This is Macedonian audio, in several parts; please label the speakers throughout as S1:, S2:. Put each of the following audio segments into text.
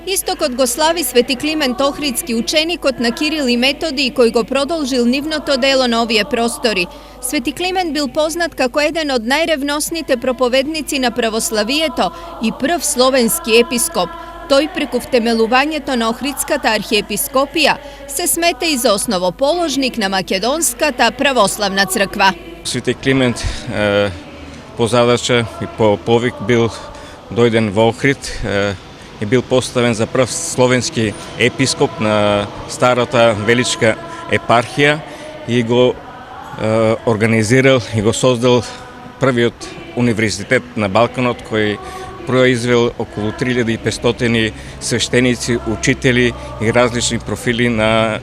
S1: Исто кod го слави Свети Климент Охридски, ученикот на Кирил и Методий, кој го продолжил нивното дело на овие простори. Свети Климент бил познат како еден од најревносните проповедници на православието и прв словенски епископ. Тој преку втемелувањето на Охридската архиепископија се смета и за основоположник на Македонската православна црква.
S2: Свети Климент по задача и по повик бил дојден во Охрид и бил поставен за прв словенски епископ на старата Величка епархија и го организирал и го создал првиот универзитет на Балканот кој произвел околу 3500 свештеници, учители и различни профили на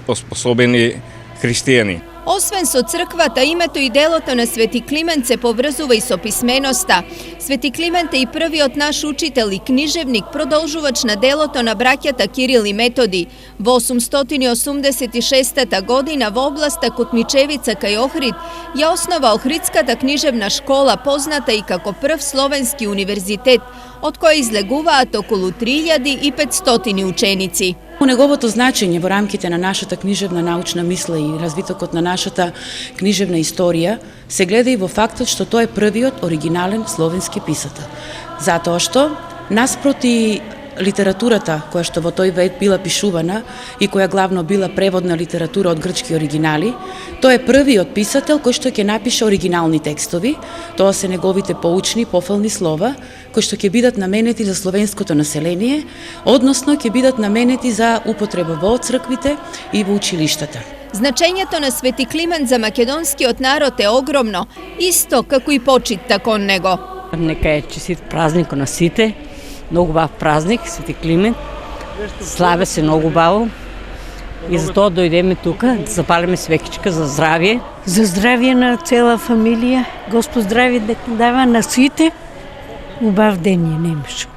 S2: оспособени христијани.
S1: Освен со црквата, името и делото на Свети Климент се поврзува и со писменоста. Свети Климент е и првиот наш учител и книжевник, продолжувач на делото на браќата Кирил и Методий. Во 886 година во областа Кутмичевица кај Охрид ја основа Охридската книжевна школа, позната и како прв словенски универзитет, од кој излегуваат околу 3500 ученици.
S3: Неговото значење во рамките на нашата книжевна научна мисла и развитокот на нашата книжевна историја се гледа и во фактот што тој е првиот оригинален словенски писател. Затоа што наспроти литературата која што во тој век била пишувана и која главно била преводна литература од грчки оригинали, тој е првиот писател кој што ќе напише оригинални текстови. Тоа се неговите поучни, пофални слова, кои што ќе бидат наменети за словенското население, односно ќе бидат наменети за употреба во црквите и во училиштата.
S1: Значењето на Свети Климент за македонскиот народ е огромно, исто како и почитта кон него.
S4: Нека е честит празник на сите, многу бав празник, Свети Климент, славе се многу баво и затоа дојдеме тука да запалиме свечка за здравје.
S5: За здравје на цела фамилија, Господ здравје да дава на сите, убав ден ја немаш.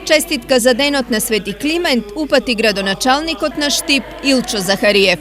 S1: Честитка за денот на Свети Климент упати градоначалникот на Штип Илчо Захариев.